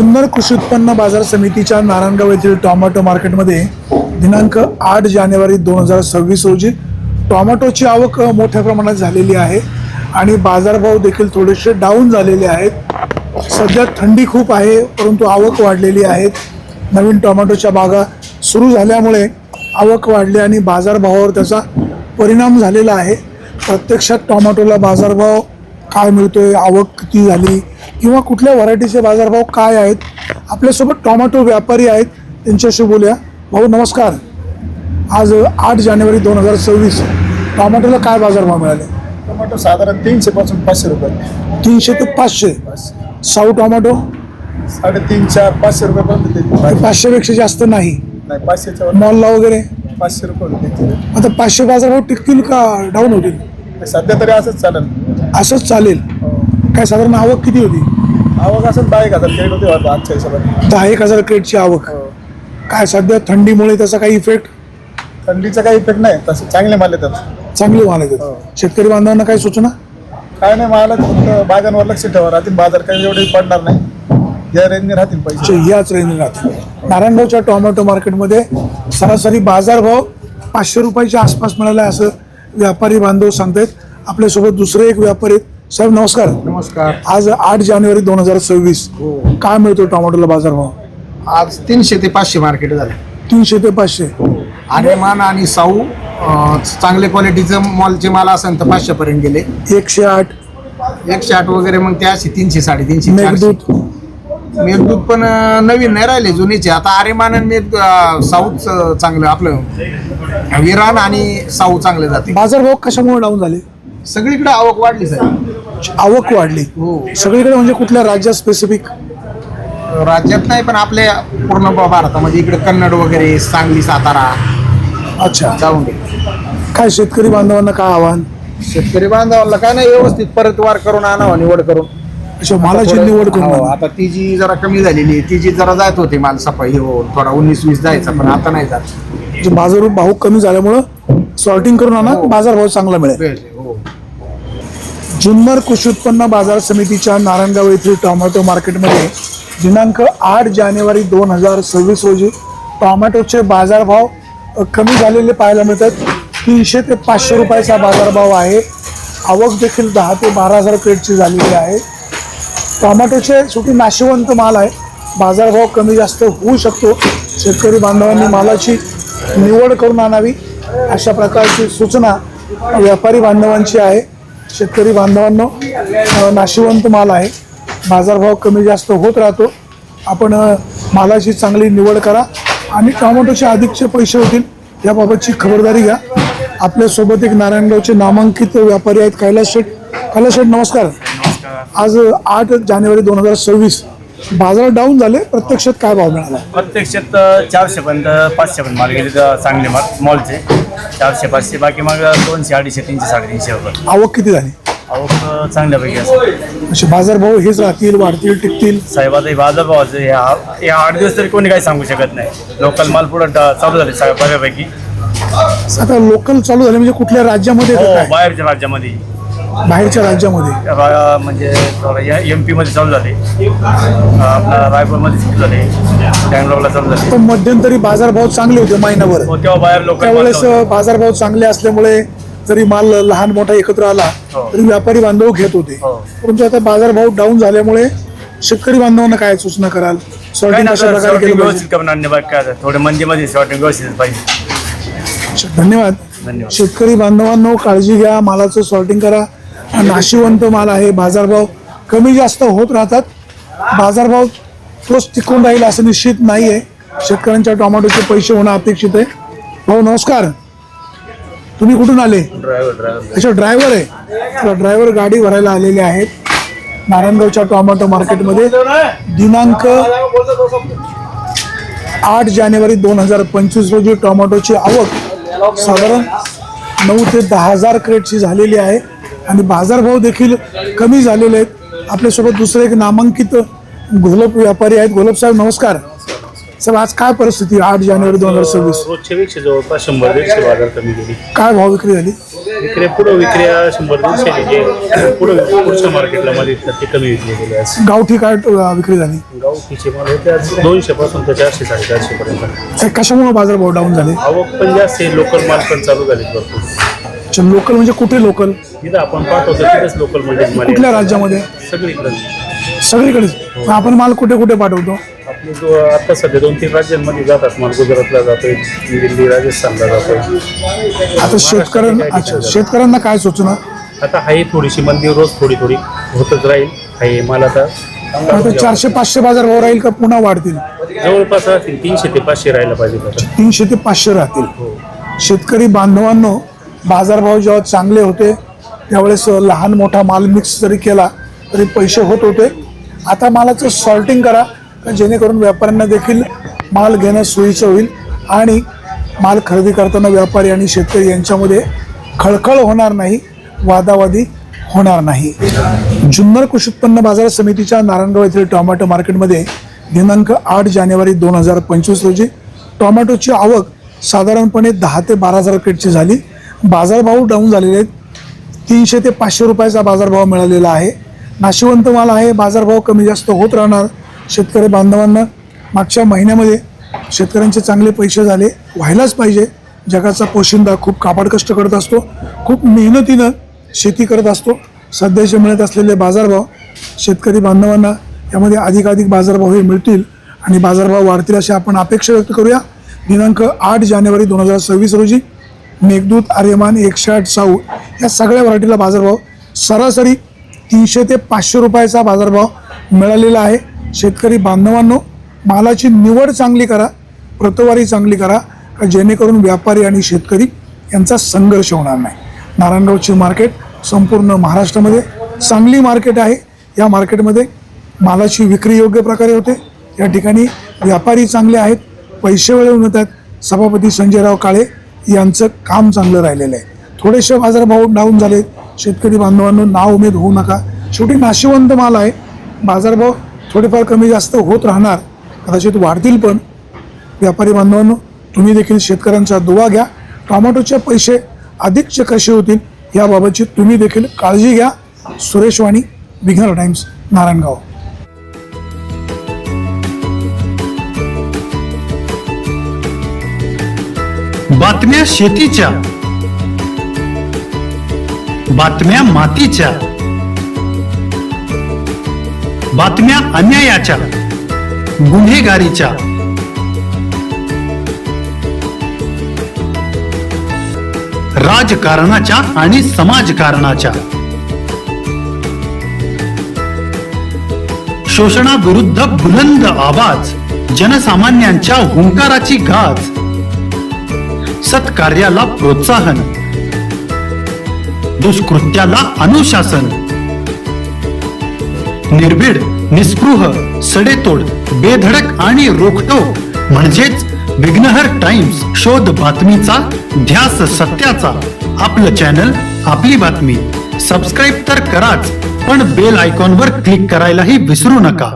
जुन्नर कृषी उत्पन्न बाजार समितीच्या नारायणगाव येथील टोमॅटो मार्केटमध्ये दिनांक 8 जानेवारी 2026 रोजी टोमॅटोची आवक मोठ्या प्रमाणात झालेली आहे आणि बाजारभाव देखील थोडेसे डाऊन झालेले आहेत। सध्या थंडी खूप आहे परंतु आवक वाढलेली आहे। नवीन टोमॅटोच्या बागा सुरू झाल्यामुळे आवक वाढली आणि बाजारभावावर त्याचा परिणाम झालेला आहे। प्रत्यक्षात टोमॅटोला बाजारभाव काय मिळतोय, आवक किती झाली किंवा कुठल्या व्हरायटीचे बाजारभाव काय आहेत, आपल्यासोबत टोमॅटो व्यापारी आहेत, त्यांच्याशी बोलूया। भाऊ नमस्कार। आज 8 जानेवारी 2026 टोमॅटोला काय बाजारभाव मिळाले? टोमॅटो साधारण 300 पासून 500 रुपये। 300 ते 500। साऊ टोमॅटो 350 400 रुपये पर्यंत। 500 पेक्षा जास्त नाही। 500 मॉलला वगैरे 500 रुपये। आता 500 बाजारभाव टिकतील का डाऊन होतील? सध्या तरी असंच चालेल। असंच चालेल। काय साधारण आवक किती होती? आवक असं 10,000 क्रेट होते वाटतं आजच्या हिशोबाने। 10,000 क्रेटची आवक। काय सध्या थंडीमुळे त्याचा काही इफेक्ट? थंडीचा काही इफेक्ट नाही, तसं चांगले माल येतात। चांगले माल येतात। शेतकरी बांधवांना काय सूचना? काय नाही, माल फक्त बागांवर लक्ष ठेवा, राहतील बाजार काही एवढे पडणार नाही, या रेंजने राहतील पैसे, याच रेंजने राहतील। नारायणगावच्या टोमॅटो मार्केटमध्ये सरासरी बाजारभाव 500 रुपयाच्या आसपास मिळाला असं व्यापारी बांधव सांगतात। आपल्यासोबत दुसरे एक व्यापारी आहेत। साहेब नमस्कार। नमस्कार। आज 8 जानेवारी 2026 काय मिळतो टोमॅटोला बाजारभाव? आज 300 ते 500 मार्केट झाले। 300 ते 500। आर्यमान आणि साऊ चांगले क्वालिटीचं मॉलचे माल असेल तर 500 पर्यंत गेले। 108 108 वगैरे, मग ते असे 300 350। मेघदूत मेघदूत पण नवीन नाही राहिले, जुनीचे। आता आर्यमान आणि साऊच चांगलं, आपलं विरान आणि साऊ चांगले जाते। बाजारभाव कशामुळे डाऊन झाले? सगळीकडे आवक वाढली साहेब। आवक वाढली सगळीकडे, म्हणजे कुठल्या राज्यात स्पेसिफिक? राज्यात नाही पण आपल्या पूर्ण भारतामध्ये, इकडे कन्नड वगैरे, सांगली, सातारा। अच्छा, जाऊन दे। काय शेतकरी बांधवांना काय आव्हान? शेतकरी बांधवांना काय नाही, व्यवस्थित परतवार करून आणावं, निवड करून। अशा मालाची निवड करून आता ती जी जरा कमी झालेली आहे, ती जी जरा जात होते माल सफाई हो, थोडा 19-20 जायचा, पण आता नाही जात। बाजारभाव कमी झाल्यामुळं सॉर्टिंग करून आणा, बाजारभाव चांगला मिळेल। जुन्नर कृषी उत्पन्न बाजार समितीच्या नारायणगाव येथील टोमॅटो मार्केटमध्ये दिनांक 8 जानेवारी 2026 रोजी टोमॅटोचे बाजारभाव कमी झालेले पाहायला मिळतात। 300 ते 500 रुपयाचा बाजारभाव आहे। आवक देखील 10 ते 12,000 क्रेटची झालेली आहे। टोमॅटोचे शेवटी नाशिवंत माल आहे, बाजारभाव कमी जास्त होऊ शकतो। शेतकरी बांधवांनी मालाची निवड करून आणावी अशा प्रकारची सूचना व्यापारी बांधवांची आहे। शेतकरी बांधवांनो, नाशिवंत माल आहे, बाजारभाव कमी जास्त होत राहतो। आपण मालाची चांगली निवड करा आणि टोमॅटोचे अधिकचे पैसे होतील याबाबतची खबरदारी घ्या। आपल्यासोबत एक नारायणगावचे नामांकित व्यापारी आहेत, कैलास शेठ। कैलास शेठ नमस्कार। आज 8 जानेवारी 2026 बाजार डाऊन झाले, प्रत्यक्षात काय भाव मिळाला? प्रत्यक्षात 400 पर्यंत 500 पर्यंत माल गेले, चांगले माल मॉलचे 400 500, बाकी मग 200 250 300 350 रुपये। आवक किती झाली? आवक चांगल्यापैकी असं। असे बाजारभाव हेच राहतील, वाढतील, टिकतील? साहेब आता बाजारभावाचं या 8 दिवस तरी कोणी काही सांगू शकत नाही। लोकल माल पुढे चालू झाले साहेब बऱ्यापैकी। आता लोकल चालू झाले म्हणजे कुठल्या राज्यामध्ये? बाहेरच्या राज्यामध्ये, बाहेरच्या राज्यामध्ये म्हणजे MP मध्ये चालू झाले, आपला रायपूरमध्ये चालू झाले, बँगलोरला चालू झाले। पण मध्यंतरी बाजारभाव चांगले होते महिनाभर, तेव्हा बाहेर लोक त्यावेळेस बाजारभाव चांगले असल्यामुळे जरी माल लहान मोठा एकत्र आला तरी व्यापारी बांधव घेत होते। परंतु आता बाजारभाव डाऊन झाल्यामुळे शेतकरी बांधवांना काय सूचना कराल? सॉर्टिंग कशा प्रकारे केलं व्यवस्थित करणार, थोडे मंदीमध्ये शॉर्टिंग व्यवस्थित पाहिजे। धन्यवाद। शेतकरी बांधवांनो, काळजी घ्या, मालाचं सॉर्टिंग करा। नाशिवंत माल आहे, बाजारभाव कमी जास्त होत राहतात, बाजारभाव तोच टिकून राहील असं निश्चित नाही आहे। शेतकऱ्यांच्या टोमॅटोचे पैसे होणं अपेक्षित आहे। भाऊ नमस्कार, तुम्ही कुठून आले? अच्छा, ड्रायव्हर आहे। ड्रायव्हर गाडी भरायला आलेले आहेत नारायणगावच्या टोमॅटो मार्केटमध्ये। दिनांक 8 जानेवारी 2025 रोजी टोमॅटोची आवक साधारण 9 ते 10,000 क्रेटची झालेली आहे आणि बाजारभाव देखील कमी झालेले आहेत। आपल्यासोबत दुसरे एक नामांकित घोलप व्यापारी आहेत। घोलप साहेब नमस्कार। सर आज काय परिस्थिती 8 जानेवारी 2026? रोजच्या पेक्षा जवळपास 100-150 बाजार कमी गेली। काय भाव विक्री झाली? विक्री विक्रिया 100-200 जे पुढच्या मार्केटला मध्ये येतात ते कमी विकले गेले आज. गावठी काय विक्री झाली? गावठीचे माल होते आज 200 पासून तर 400-450 पर्यंत. कशामुळे बाजारभाव डाऊन झाले? आवक पण जास्त आहे, लोकल माल पण चालू झाले भरपूर. अच्छा, लोकल म्हणजे कुठे लोकल? तिथं आपण पाहतो तिथेच लोकल मध्ये माल आहे. कुठल्या राज्यामध्ये? सगळीकडे. सगळीकडेच. आपण माल कुठे कुठे पाठवतो? आपले जो आता सध्या 2-3 राज्यांमध्ये जातात माल. गुजरातला जातोय, दिल्ली, राजस्थानला जातोय. आता शेतकऱ्यांना काय सूचना? आता हाही थोडीशी मंदी रोज थोडी होतच राहील. हाही माल आता 400-500 बाजारभाव राहील का पुन्हा वाढतील? जवळपास राहतील 300 ते 500 राहायला पाहिजे. 300 ते 500 राहतील. शेतकरी बांधवांनो, बाजारभाव जेव्हा चांगले होते त्यावेळेस लहान मोठा माल मिक्स जरी केला तरी पैसे होत होते. आता मालाचं सॉर्टिंग करा जेणेकरून व्यापाऱ्यांना देखील माल घेणं सोयीचं होईल आणि माल खरेदी करताना व्यापारी आणि शेतकरी यांच्यामध्ये खळखळ होणार नाही, वादावादी होणार नाही. जुन्नर कृषी उत्पन्न बाजार समितीच्या नारायणगाव येथील टोमॅटो मार्केटमध्ये दिनांक 8 जानेवारी 2025 रोजी टोमॅटोची आवक साधारणपणे 10 ते 12,000 क्रेटची झाली. बाजारभाव डाऊन झालेले आहेत. 300 ते 500 रुपयाचा बाजारभाव मिळालेला आहे. नाशिवंत माल आहे. बाजारभाव कमी जास्त होत राहणार. शेतकरी बांधवांना मागच्या महिन्यामध्ये शेतकऱ्यांचे चांगले पैसे झाले, व्हायलाच पाहिजे. जगाचा पोशिंदा खूप काबाड कष्ट करत असतो, खूप मेहनतीनं शेती करत असतो. सध्याचे मिळत असलेले बाजारभाव शेतकरी बांधवांना यामध्ये अधिकाधिक बाजारभाव हे मिळतील आणि बाजारभाव वाढतील अशी आपण अपेक्षा व्यक्त करूया. दिनांक 8 जानेवारी 2026 रोजी मेघदूत, आर्यमान, 108 साऊ या सगळ्या व्हरायटीला बाजारभाव सरासरी 300 ते 500 रुपयाचा बाजारभाव मिळालेला आहे. शेतकरी बांधवांनो, मालाची निवड चांगली करा, प्रतवारी चांगली करा, जेणेकरून व्यापारी आणि शेतकरी यांचा संघर्ष होणार नाही. नारायणगावची मार्केट संपूर्ण महाराष्ट्रामध्ये चांगली मार्केट आहे. या मार्केटमध्ये मालाची विक्री योग्य प्रकारे होते. या ठिकाणी व्यापारी चांगले आहेत, पैसे वेळेवर मिळतात. सभापती संजयराव काळे यांचं काम चांगलं राहिलेलं आहे. थोडेसे बाजारभाव डाऊन झाले. शेतकरी बांधवांनो, नाव उमेद होऊ नका. शेवटी नाशिवंत माल आहे. बाजारभाव थोडेफार कमी जास्त होत राहणार, कदाचित वाढतील पण. व्यापारी बांधवांनो, तुम्ही देखील शेतकऱ्यांचा दुवा घ्या. टोमॅटोचे पैसे अधिकचे कसे होतील याबाबतची तुम्ही देखील काळजी घ्या. सुरेश वाणी, विघ्नर टाइम्स, नारायणगाव. बातम्या शेतीच्या, बातम्या मातीच्या, बातम्या अन्यायाच्या, गुन्हेगारीच्या, राजकारणाच्या आणि समाजकारणाच्या, शोषणाविरुद्ध बुलंद आवाज, जनसामान्यांच्या हुंकाराची गाज, सत्कार्याला प्रोत्साहन, दुष्कृत्याला अनुशासन, निर्भीड, निस्पृह, सडेतोड, बेधडक आणि रोखटोक म्हणजेच विघ्नहर टाइम्स. शोध बातमीचा, ध्यास सत्याचा. आपलं चॅनल, आपली बातमी. सबस्क्राईब तर कराच, पण बेल आयकॉनवर क्लिक करायलाही विसरू नका.